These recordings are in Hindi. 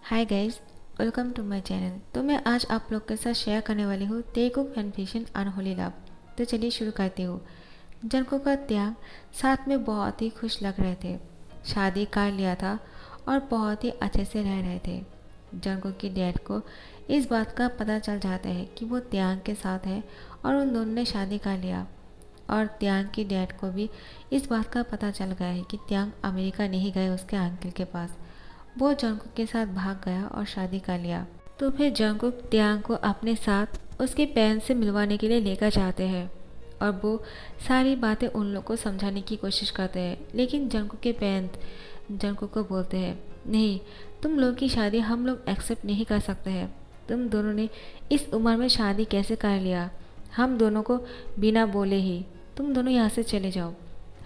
Hi guys, welcome to my channel. तो मैं आज आप लोग के साथ शेयर करने वाली हूँ तेलुगु फैनफिक्शन अनहोली लव। तो चलिए शुरू करती हूँ। जंकुक का त्याग साथ में बहुत ही खुश लग रहे थे। शादी कर लिया था और बहुत ही अच्छे से रह रहे थे। जंकुक की डैड को इस बात का पता चल जाता है कि वो त्याग के साथ है और उन दोनों ने शादी कर लिया। और त्याग की डैड को भी इस बात का पता चल गया है कि त्याग अमेरिका नहीं गए उसके अंकल के पास। वो जंकुक के साथ भाग गया और शादी कर लिया। तो फिर जंकुक त्याग को अपने साथ उसके पेरेंट्स से मिलवाने के लिए लेकर जाते हैं और वो सारी बातें उन लोग को समझाने की कोशिश करते हैं। लेकिन जंकुक के पेरेंट्स जंकुक को बोलते हैं, नहीं, तुम लोग की शादी हम लोग एक्सेप्ट नहीं कर सकते हैं। तुम दोनों ने इस उम्र में शादी कैसे कर लिया? हम दोनों को बिना बोले ही तुम दोनों यहाँ से चले जाओ।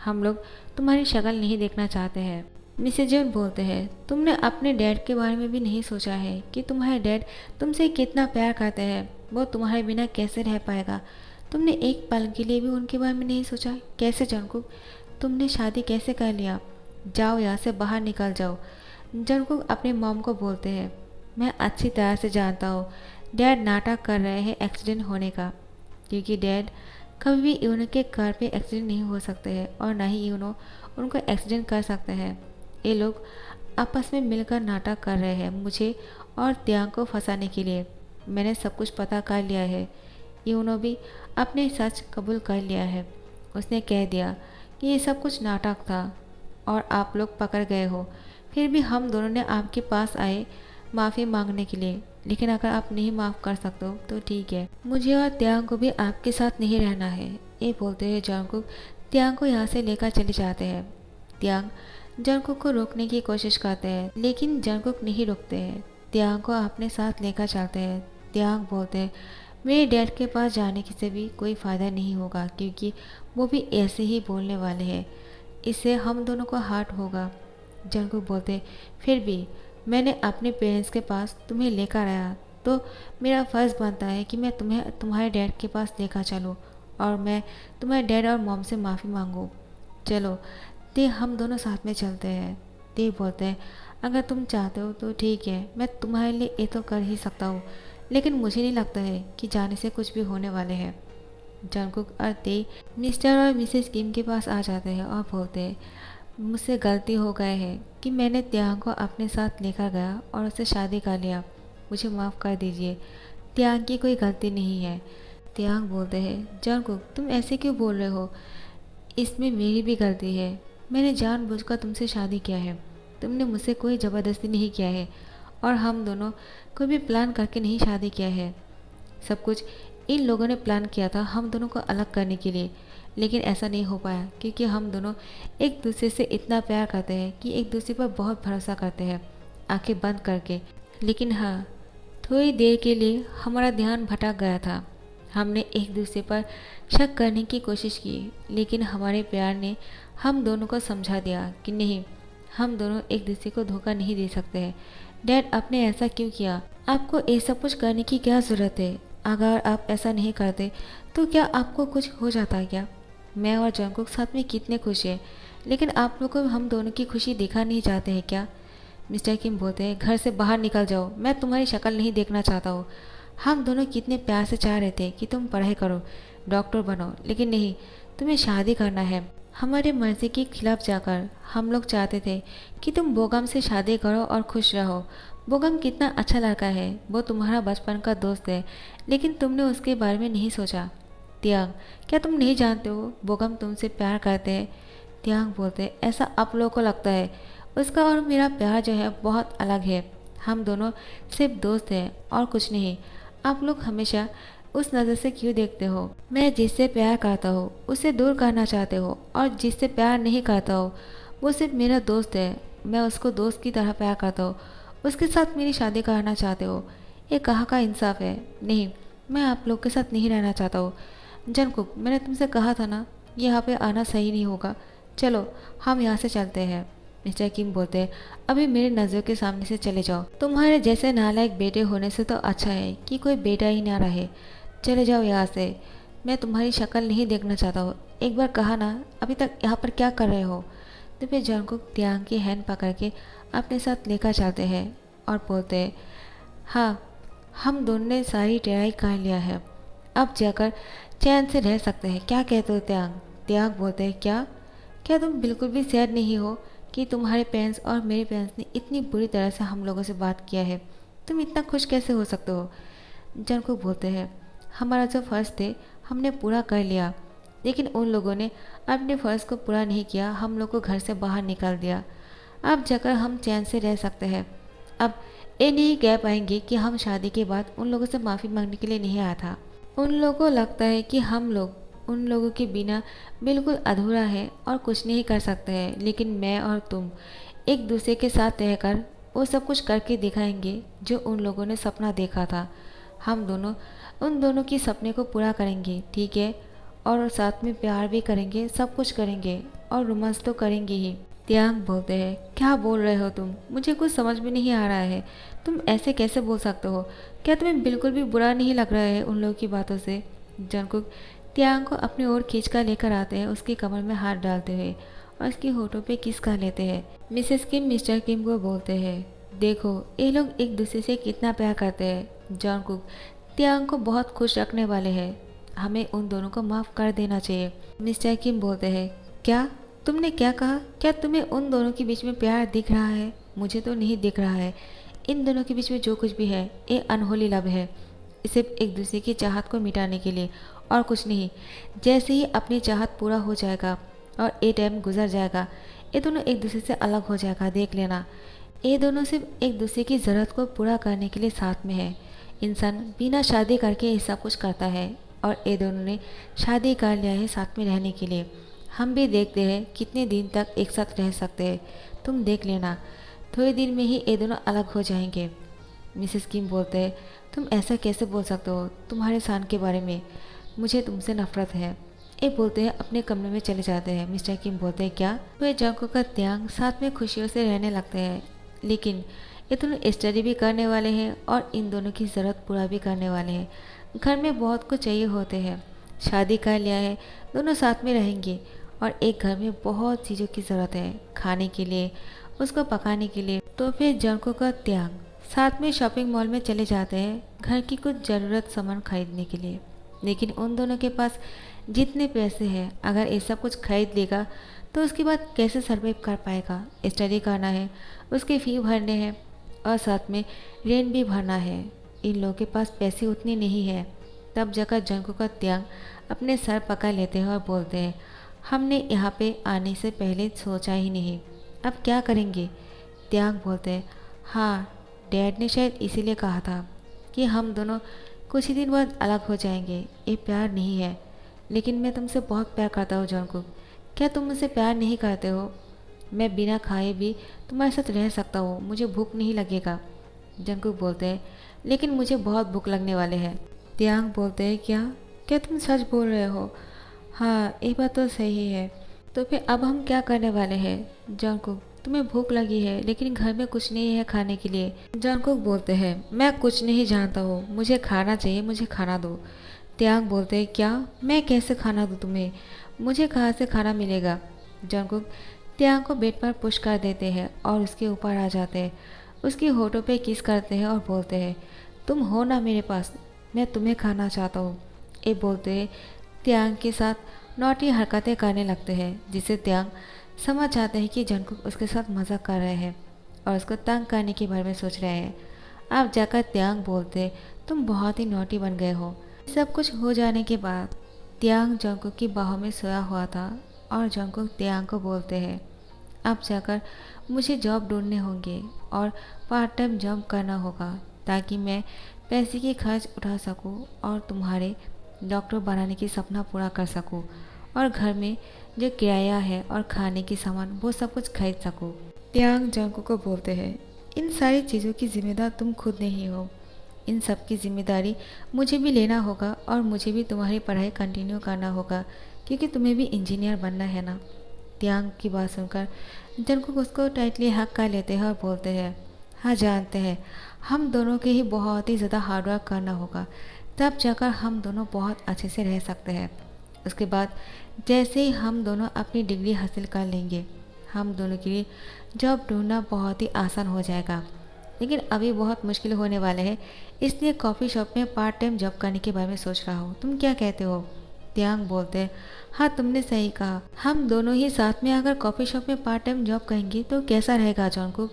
हम लोग तुम्हारी शक्ल नहीं देखना चाहते हैं। मिसेज जॉन बोलते हैं, तुमने अपने डैड के बारे में भी नहीं सोचा है कि तुम्हारे डैड तुमसे कितना प्यार करते हैं। वो तुम्हारे बिना कैसे रह पाएगा? तुमने एक पल के लिए भी उनके बारे में नहीं सोचा? कैसे जंकुक, तुमने शादी कैसे कर लिया? जाओ यहाँ से बाहर निकल जाओ। जंकुक अपने मॉम को बोलते हैं, मैं अच्छी तरह से जानता हूँ डैड नाटक कर रहे हैं एक्सीडेंट होने का, क्योंकि डैड कभी भी यूनो के कार पे एक्सीडेंट नहीं हो सकते हैं और ना ही यूनो उनको एक्सीडेंट कर सकते हैं। ये लोग आपस में मिलकर नाटक कर रहे हैं मुझे और त्याग को फंसाने के लिए। मैंने सब कुछ पता कर लिया है। यूनो भी अपने सच कबूल कर लिया है। उसने कह दिया कि ये सब कुछ नाटक था और आप लोग पकड़ गए हो। फिर भी हम दोनों ने आपके पास आए माफ़ी मांगने के लिए। लेकिन अगर आप नहीं माफ़ कर सकते हो तो ठीक है, मुझे और त्याग को भी आपके साथ नहीं रहना है। ये बोलते हुए जंकुक त्याग को यहाँ से लेकर चले जाते हैं। त्याग जंकुक को रोकने की कोशिश करते हैं लेकिन जंकुक नहीं रुकते हैं। त्याग को अपने साथ लेकर चलते हैं। त्याग बोलते हैं, मेरे डैड के पास जाने से भी कोई फ़ायदा नहीं होगा क्योंकि वो भी ऐसे ही बोलने वाले हैं। इससे हम दोनों को हर्ट होगा। जंकुक बोलते, फिर भी मैंने अपने पेरेंट्स के पास तुम्हें लेकर आया तो मेरा फ़र्ज़ बनता है कि मैं तुम्हें तुम्हारे डैड के पास लेकर चलूँ और मैं तुम्हारे डैड और मॉम से माफ़ी मांगूँ। चलो ते हम दोनों साथ में चलते हैं। ते बोलते हैं, अगर तुम चाहते हो तो ठीक है, मैं तुम्हारे लिए ये तो कर ही सकता हूँ, लेकिन मुझे नहीं लगता है कि जाने से कुछ भी होने वाले हैं। जंकुक और ते मिस्टर और मिसेस किम के पास आ जाते हैं और बोलते हैं, मुझसे गलती हो गए है कि मैंने त्याग को अपने साथ लेकर गया और उससे शादी कर लिया। मुझे माफ़ कर दीजिए। त्याग की कोई गलती नहीं है। त्याग बोलते हैं, जंकुक तुम ऐसे क्यों बोल रहे हो? इसमें मेरी भी गलती है। मैंने जानबूझकर तुमसे शादी किया है। तुमने मुझसे कोई ज़बरदस्ती नहीं किया है और हम दोनों कोई भी प्लान करके नहीं शादी किया है। सब कुछ इन लोगों ने प्लान किया था हम दोनों को अलग करने के लिए, लेकिन ऐसा नहीं हो पाया क्योंकि हम दोनों एक दूसरे से इतना प्यार करते हैं कि एक दूसरे पर बहुत भरोसा करते हैं आंखें बंद करके। लेकिन हाँ, थोड़ी देर के लिए हमारा ध्यान भटक गया था। हमने एक दूसरे पर शक करने की कोशिश की, लेकिन हमारे प्यार ने हम दोनों को समझा दिया कि नहीं, हम दोनों एक दूसरे को धोखा नहीं दे सकते हैं। डैड, आपने ऐसा क्यों किया? आपको ये सब कुछ करने की क्या ज़रूरत है? अगर आप ऐसा नहीं करते तो क्या आपको कुछ हो जाता क्या? मैं और जंकुक साथ में कितने खुश हैं, लेकिन आप लोग को हम दोनों की खुशी देखा नहीं चाहते हैं क्या? मिस्टर किम बोलते हैं, घर से बाहर निकल जाओ, मैं तुम्हारी शक्ल नहीं देखना चाहता हूँ। हम दोनों कितने प्यार से चाह रहे थे कि तुम पढ़ाई करो, डॉक्टर बनो, लेकिन नहीं, तुम्हें शादी करना है। हमारे मर्जी के खिलाफ जाकर हम लोग चाहते थे कि तुम बोगम से शादी करो और खुश रहो। बोगम कितना अच्छा लड़का है, वो तुम्हारा बचपन का दोस्त है, लेकिन तुमने उसके बारे में नहीं सोचा। त्याग, क्या तुम नहीं जानते हो बोगम तुमसे प्यार करते हैं? त्याग बोलते हैं, ऐसा आप लोगों को लगता है। उसका और मेरा प्यार जो है बहुत अलग है। हम दोनों सिर्फ दोस्त हैं और कुछ नहीं। आप लोग हमेशा उस नज़र से क्यों देखते हो? मैं जिससे प्यार करता हूँ उसे दूर करना चाहते हो और जिससे प्यार नहीं करता हो वो सिर्फ मेरा दोस्त है। मैं उसको दोस्त की तरह प्यार करता हूँ। उसके साथ मेरी शादी कराना चाहते हो? ये कहाँ का इंसाफ है? नहीं, मैं आप लोग के साथ नहीं रहना चाहता हूँ। जंकुक, मैंने तुमसे कहा था ना, यहाँ पे आना सही नहीं होगा। चलो हम यहाँ से चलते हैं। मिस्टर किम बोलते हैं, अभी मेरे नज़रों के सामने से चले जाओ। तुम्हारे जैसे नालायक बेटे होने से तो अच्छा है कि कोई बेटा ही ना रहे। चले जाओ यहाँ से। मैं तुम्हारी शक्ल नहीं देखना चाहता हूँ। एक बार कहा ना, अभी तक यहाँ पर क्या कर रहे हो? तो फिर जंकुक त्याग की हैंड पकड़ के अपने साथ लेकर चलते हैं और बोलते हैं, हाँ, हम दोनों ने सारी तैयारी कर लिया है, अब जाकर चैन से रह सकते हैं। क्या कहते हो त्याग? त्याग बोलते हैं, क्या क्या तुम बिल्कुल भी सैड नहीं हो कि तुम्हारे पेरेंट्स और मेरे पेरेंट्स ने इतनी बुरी तरह से हम लोगों से बात किया है? तुम इतना खुश कैसे हो सकते हो? जंगकुक बोलते हैं, हमारा जो फ़र्ज़ थे हमने पूरा कर लिया, लेकिन उन लोगों ने अपने फ़र्ज़ को पूरा नहीं किया, हम लोग को घर से बाहर निकाल दिया। अब जाकर हम चैन से रह सकते हैं। अब ये नहीं कह पाएंगे कि हम शादी के बाद उन लोगों से माफ़ी मांगने के लिए नहीं आया था। उन लोगों को लगता है कि हम लोग उन लोगों के बिना बिल्कुल अधूरा है और कुछ नहीं कर सकते हैं, लेकिन मैं और तुम एक दूसरे के साथ रहकर वो सब कुछ करके दिखाएंगे जो उन लोगों ने सपना देखा था। हम दोनों उन दोनों की सपने को पूरा करेंगे, ठीक है? और साथ में प्यार भी करेंगे, सब कुछ करेंगे और रोमांस तो करेंगे ही। त्याग बोलते हैं, क्या बोल रहे हो तुम? मुझे कुछ समझ में नहीं आ रहा है। तुम ऐसे कैसे बोल सकते हो? क्या तुम्हें बिल्कुल भी बुरा नहीं लग रहा है उन लोगों की बातों से? जंगकुक त्याग को अपनी ओर खींच कर लेकर आते हैं, उसकी कमर में हाथ डालते हुए और उसकी होठों पे किस कर लेते हैं। मिसेस किम मिस्टर किम को बोलते हैं, देखो ये लोग एक दूसरे से कितना प्यार करते हैं। जंगकुक त्याग को बहुत खुश रखने वाले हैं, हमें उन दोनों को माफ़ कर देना चाहिए। मिस्टर किम बोलते हैं, क्या तुमने क्या कहा? क्या तुम्हें उन दोनों के बीच में प्यार दिख रहा है? मुझे तो नहीं दिख रहा है। इन दोनों के बीच में जो कुछ भी है ये अनहोली लव है, सिर्फ एक दूसरे की चाहत को मिटाने के लिए और कुछ नहीं। जैसे ही अपनी चाहत पूरा हो जाएगा और ये टाइम गुजर जाएगा, ये दोनों एक दूसरे से अलग हो जाएगा, देख लेना। ये दोनों सिर्फ एक दूसरे की ज़रूरत को पूरा करने के लिए साथ में है। इंसान बिना शादी करके ये सब कुछ करता है और ये दोनों ने शादी कर लिया है साथ में रहने के लिए। हम भी देखते हैं कितने दिन तक एक साथ रह सकते हैं, तुम देख लेना, थोड़े दिन में ही ये दोनों अलग हो जाएंगे। मिसेस किम बोलते हैं, तुम ऐसा कैसे बोल सकते हो? तुम्हारे सान के बारे में मुझे तुमसे नफरत है। ये बोलते हैं अपने कमरे में चले जाते हैं। मिस्टर किम बोलते हैं, क्या? वे जंगकुक का त्याग साथ में खुशियों से रहने लगते हैं, लेकिन ये दोनों स्टडी भी करने वाले हैं और इन दोनों की ज़रूरत पूरा भी करने वाले हैं। घर में बहुत कुछ चाहिए होते हैं, शादी कर लिया है, दोनों साथ में रहेंगे और एक घर में बहुत चीज़ों की ज़रूरत है, खाने के लिए, उसको पकाने के लिए। तो फिर जंगकुक का त्याग साथ में शॉपिंग मॉल में चले जाते हैं घर की कुछ ज़रूरत सामान खरीदने के लिए। लेकिन उन दोनों के पास जितने पैसे हैं, अगर ये सब कुछ खरीद लेगा तो उसके बाद कैसे सर्वाइव कर पाएगा? स्टडी करना है, उसकी फ़ी भरने हैं और साथ में रेंट भी भरना है। इन लोगों के पास पैसे उतने नहीं है। तब जाकर जंगकुक का त्याग अपने सर पकड़ लेते हैं और बोलते हैं, हमने यहाँ पे आने से पहले सोचा ही नहीं, अब क्या करेंगे? त्याग बोलते हैं, हाँ, डैड ने शायद इसीलिए कहा था कि हम दोनों कुछ ही दिन बाद अलग हो जाएंगे। ये प्यार नहीं है, लेकिन मैं तुमसे बहुत प्यार करता हूँ जंगकुक। क्या तुम मुझसे प्यार नहीं करते हो? मैं बिना खाए भी तुम्हारे साथ रह सकता हूँ, मुझे भूख नहीं लगेगा। जंगकुक बोलते हैं, लेकिन मुझे बहुत भूख लगने वाले हैं। त्याग बोलते हैं, क्या क्या तुम सच बोल रहे हो? हाँ, ये बात तो सही है। तो फिर अब हम क्या करने वाले हैं? जंगकुक, तुम्हें भूख लगी है लेकिन घर में कुछ नहीं है खाने के लिए। जंगकुक बोलते हैं, मैं कुछ नहीं जानता हूँ, मुझे खाना चाहिए, मुझे खाना दो। त्याग बोलते हैं, क्या? मैं कैसे खाना दूँ तुम्हें? मुझे कहाँ से खाना मिलेगा? जंगकुक त्याग को बेड पर पुश कर देते हैं और उसके ऊपर आ जाते हैं, उसकी होठों पे किस करते हैं और बोलते हैं, तुम हो ना मेरे पास, मैं तुम्हें खाना चाहता हूँ। ये बोलते हैं त्याग के साथ नौटी हरकतें करने लगते हैं, जिसे त्याग समझ जाते हैं कि जंगकुक उसके साथ मजाक कर रहे हैं और उसको तंग करने के बारे में सोच रहे हैं। अब जाकर त्याग बोलते, तुम बहुत ही नौटी बन गए हो। सब कुछ हो जाने के बाद त्याग जंगकुक की बाहों में सोया हुआ था और जंगकुक त्याग को बोलते हैं, अब जाकर मुझे जॉब ढूंढने होंगे और पार्ट टाइम जॉब करना होगा ताकि मैं पैसे की खर्च उठा सकूं और तुम्हारे डॉक्टर बनाने की सपना पूरा कर सकूं और घर में जो किराया है और खाने की सामान वो सब कुछ खरीद सकूं। त्याग जंगकुक को बोलते हैं, इन सारी चीज़ों की जिम्मेदार तुम खुद नहीं हो, इन सब की जिम्मेदारी मुझे भी लेना होगा और मुझे भी तुम्हारी पढ़ाई कंटिन्यू करना होगा क्योंकि तुम्हें भी इंजीनियर बनना है ना। त्याग की बात सुनकर जंगकुक उसको टाइटली हक कर लेते हैं और बोलते हैं, हाँ जानते हैं, हम दोनों के ही बहुत ही ज़्यादा हार्डवर्क करना होगा, तब जाकर हम दोनों बहुत अच्छे से रह सकते हैं। उसके बाद जैसे ही हम दोनों अपनी डिग्री हासिल कर लेंगे, हम दोनों के लिए जॉब ढूंढना बहुत ही आसान हो जाएगा। लेकिन अभी बहुत मुश्किल होने वाले हैं, इसलिए कॉफ़ी शॉप में पार्ट टाइम जॉब करने के बारे में सोच रहा हूँ। तुम क्या कहते हो? त्यांग बोलते, हाँ तुमने सही कहा, हम दोनों ही साथ में अगर कॉफ़ी शॉप में पार्ट टाइम जॉब करेंगे तो कैसा रहेगा जॉनकुक?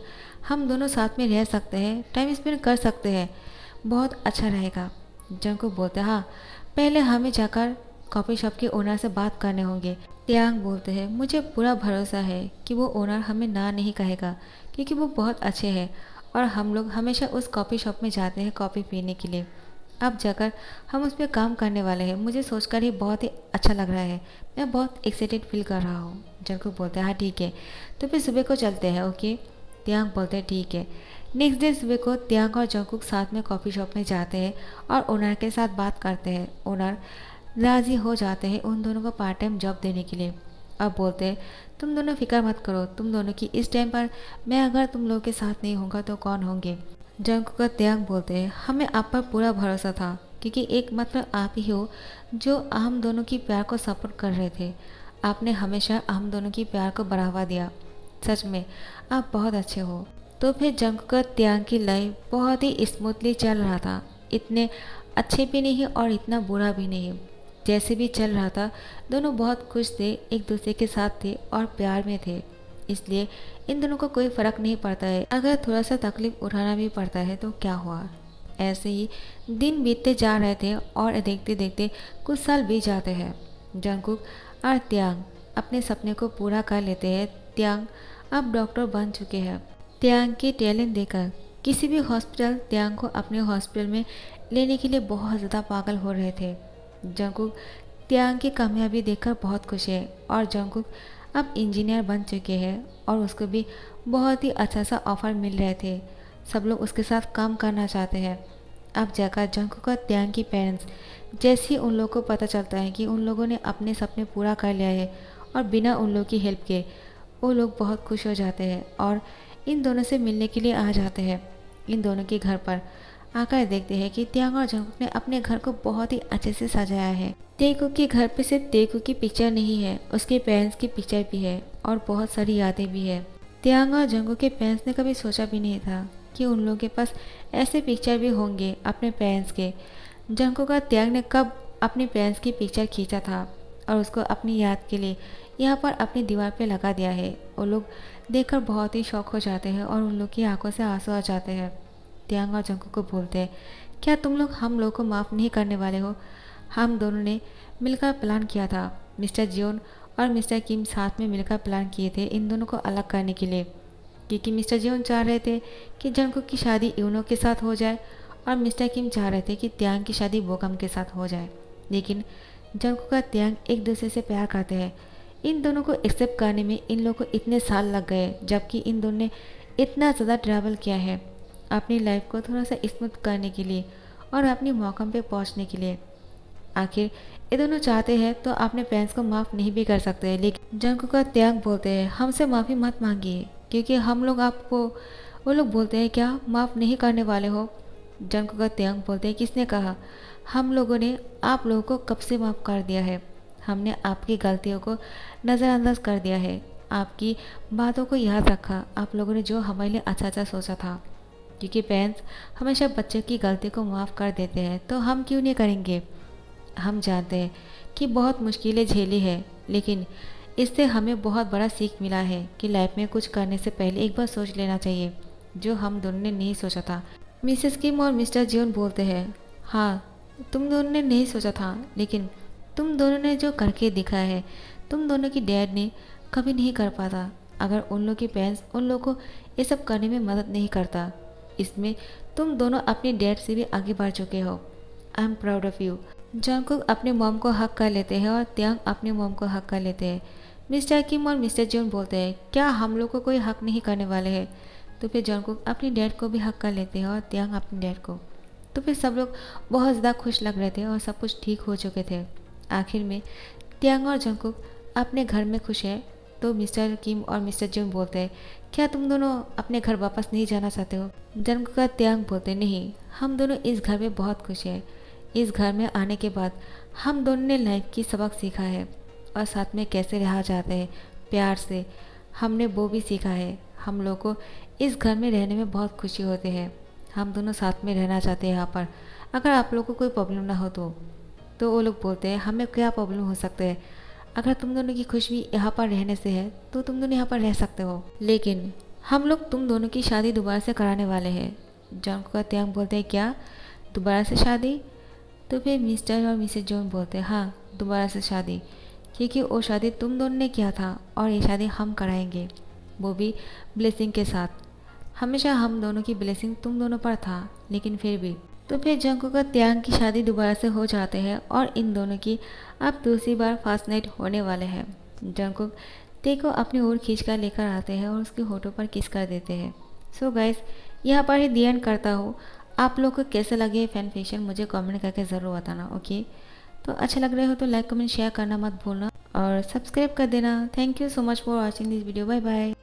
हम दोनों साथ में रह सकते हैं, टाइम स्पेंड कर सकते हैं, बहुत अच्छा रहेगा। जंकुक बोलते, हाँ पहले हमें जाकर कॉफ़ी शॉप के ओनर से बात करने होंगे। त्यांग बोलते हैं, मुझे पूरा भरोसा है कि वो ओनर हमें ना नहीं कहेगा, क्योंकि वो बहुत अच्छे हैं और हम लोग हमेशा उस कॉफ़ी शॉप में जाते हैं कॉफ़ी पीने के लिए। अब जाकर हम उस पर काम करने वाले हैं, मुझे सोचकर ही बहुत ही अच्छा लग रहा है, मैं बहुत एक्साइटेड फील कर रहा हूँ। जंकुक बोलते हैं, हाँ ठीक है, तो फिर सुबह को चलते हैं, ओके। त्यांग बोलते हैं, ठीक है। नेक्स्ट डे सुबह को त्यांग और जंकुक साथ में कॉफ़ी शॉप में जाते हैं और ओनर के साथ बात करते हैं। ओनर राज़ी हो जाते हैं उन दोनों को पार्ट टाइम जॉब देने के लिए। अब बोलते हैं, तुम दोनों फिक्र मत करो, तुम दोनों की इस टाइम पर मैं अगर तुम लोगों के साथ नहीं होगा तो कौन होंगे? जंकुक और त्यांग बोलते हैं, हमें आप पर पूरा भरोसा था, क्योंकि एकमात्र आप ही हो जो हम दोनों की प्यार को सपोर्ट कर रहे थे। आपने हमेशा हम दोनों की प्यार को बढ़ावा दिया, सच में आप बहुत अच्छे हो। तो फिर जंकुक और त्यांग की लाइफ बहुत ही स्मूथली चल रहा था, इतने अच्छे भी नहीं और इतना बुरा भी नहीं, जैसे भी चल रहा था दोनों बहुत खुश थे, एक दूसरे के साथ थे और प्यार में थे। इसलिए इन दोनों को कोई फ़र्क नहीं पड़ता है, अगर थोड़ा सा तकलीफ उठाना भी पड़ता है तो क्या हुआ। ऐसे ही दिन बीतते जा रहे थे और देखते देखते कुछ साल बीत जाते हैं। जंकुक और त्यांग अपने सपने को पूरा कर लेते हैं। त्यांग अब डॉक्टर बन चुके हैं। त्यांग की टैलेंट देखकर किसी भी हॉस्पिटल त्यांग को अपने हॉस्पिटल में लेने के लिए बहुत ज़्यादा पागल हो रहे थे। जंकुक त्यांग की कामयाबी देखकर बहुत खुश है और जंकुक अब इंजीनियर बन चुके हैं और उसको भी बहुत ही अच्छा सा ऑफ़र मिल रहे थे, सब लोग उसके साथ काम करना चाहते हैं। अब जाकर जंकुक और त्यांग की पेरेंट्स जैसे ही उन लोगों को पता चलता है कि उन लोगों ने अपने सपने पूरा कर लिया है और बिना उन लोगों की हेल्प के, वो लोग बहुत खुश हो जाते हैं और इन दोनों से मिलने के लिए आ जाते हैं। इन दोनों के घर पर आकर देखते हैं कि त्यांग और जंकुक ने अपने घर को बहुत ही अच्छे से सजाया है। तेकुक के घर पे सिर्फ तेकुक की पिक्चर नहीं है, उसके पेरेंट्स की पिक्चर भी है और बहुत सारी यादें भी है। त्यांग और जंकुक के पेरेंट्स ने कभी सोचा भी नहीं था कि उन लोगों के पास ऐसे पिक्चर भी होंगे अपने पेरेंट्स के। जंकुक और त्यांग ने कब अपने पेरेंट्स की पिक्चर खींचा था और उसको अपनी याद के लिए यहाँ पर अपनी दीवार पे लगा दिया है। वो लोग देखकर बहुत ही शौक हो जाते हैं और उन लोग की आंखों से आंसू आ जाते हैं। त्यांग और जंकुक को बोलते हैं, क्या तुम लोग हम लोग को माफ़ नहीं करने वाले हो? हम दोनों ने मिलकर प्लान किया था, मिस्टर जियोन और मिस्टर किम साथ में मिलकर प्लान किए थे इन दोनों को अलग करने के लिए, क्योंकि मिस्टर जियोन चाह रहे थे कि जंकुक की शादी यूनो के साथ हो जाए और मिस्टर किम चाह रहे थे कि त्यांग की शादी बोकम के साथ हो जाए। लेकिन जंकुक और त्यांग एक दूसरे से प्यार करते हैं। इन दोनों को एक्सेप्ट करने में इन लोगों को इतने साल लग गए, जबकि इन दोनों ने इतना ज़्यादा ट्रैवल किया है अपनी लाइफ को थोड़ा सा स्मूथ करने के लिए और अपनी मौकम पे पहुंचने के लिए। आखिर ये दोनों चाहते हैं तो अपने पेरेंट्स को माफ़ नहीं भी कर सकते, लेकिन जंकुक और त्यांग बोलते हैं, हमसे माफ़ी मत मांगिए, क्योंकि हम लोग आपको, वो लोग बोलते हैं, क्या माफ़ नहीं करने वाले हो? जंकुक और त्यांग बोलते हैं, किसने कहा? हम लोगों ने आप लोगों को कब से माफ़ कर दिया है, हमने आपकी गलतियों को नज़रअंदाज कर दिया है, आपकी बातों को याद रखा, आप लोगों ने जो हमारे लिए अच्छा अच्छा सोचा था। क्योंकि पेरेंट्स हमेशा बच्चे की गलती को माफ़ कर देते हैं, तो हम क्यों नहीं करेंगे? हम जानते हैं कि बहुत मुश्किलें झेली है, लेकिन इससे हमें बहुत बड़ा सीख मिला है कि लाइफ में कुछ करने से पहले एक बार सोच लेना चाहिए, जो हम दोनों ने नहीं सोचा था। मिसेस किम और मिस्टर जियोन बोलते हैं, हाँ तुम दोनों ने नहीं सोचा था, लेकिन तुम दोनों ने जो करके दिखाया है, तुम दोनों की डैड ने कभी नहीं कर पाता अगर उन लोग के पेरेंट्स उन लोग को ये सब करने में मदद नहीं करता। इसमें तुम दोनों अपने डैड से भी आगे बढ़ चुके हो। I am proud of you. Jungkook अपने मॉम को हक कर लेते हैं और त्यांग अपने मॉम को हक कर लेते हैं। मिस्टर किम और मिस्टर जियोन बोलते हैं, क्या हम लोग को कोई हक नहीं करने वाले हैं? तो फिर जंकुक अपने डैड को भी हक कर लेते हैं और त्यांग अपने डैड को। तो फिर सब लोग बहुत ज़्यादा खुश लग रहे थे और सब कुछ ठीक हो चुके थे। आखिर में त्यांग और जंकुक अपने घर में खुश है। तो मिस्टर किम और मिस्टर जियोन बोलते हैं, क्या तुम दोनों अपने घर वापस नहीं जाना चाहते हो? जंकुक और त्यांग बोलते, नहीं, हम दोनों इस घर में बहुत खुश हैं। इस घर में आने के बाद हम दोनों ने लाइफ की सबक सीखा है और साथ में कैसे रहा जाते हैं प्यार से, हमने वो भी सीखा है। हम लोग को इस घर में रहने में बहुत खुशी होती है। हम दोनों साथ में रहना चाहते हैं यहाँ पर। अगर आप लोगों को कोई प्रॉब्लम ना हो तो वो लोग बोलते हैं हमें क्या प्रॉब्लम हो सकता है, अगर तुम दोनों की खुशी यहाँ पर रहने से है तो तुम दोनों यहाँ पर रह सकते हो, लेकिन हम लोग तुम दोनों की शादी दोबारा से कराने वाले हैं। जॉन का त्यांग बोलते हैं क्या, दोबारा से शादी? तो फिर मिस्टर और मिसेज जॉन बोलते हैं हाँ, दोबारा से शादी, क्योंकि वो शादी तुम दोनों ने किया था और ये शादी हम कराएंगे, वो भी ब्लेसिंग के साथ। हमेशा हम दोनों की ब्लेसिंग तुम दोनों पर था, लेकिन फिर भी। तो फिर जंको का त्यांग की शादी दोबारा से हो जाते हैं और इन दोनों की अब दूसरी बार फर्स्ट नाइट होने वाले हैं। जंको ते को अपनी ओर खींच कर लेकर आते हैं और उसके होठों पर किस कर देते हैं। सो गाइस, यहाँ पर ही दी एंड करता हूँ। आप लोग को कैसे लगे फैन फिक्शन मुझे कमेंट करके ज़रूर बताना, ओके। तो अच्छे लग रहे हो तो लाइक कमेंट शेयर करना मत भूलना और सब्सक्राइब कर देना। Thank you so much for watching this video. Bye bye.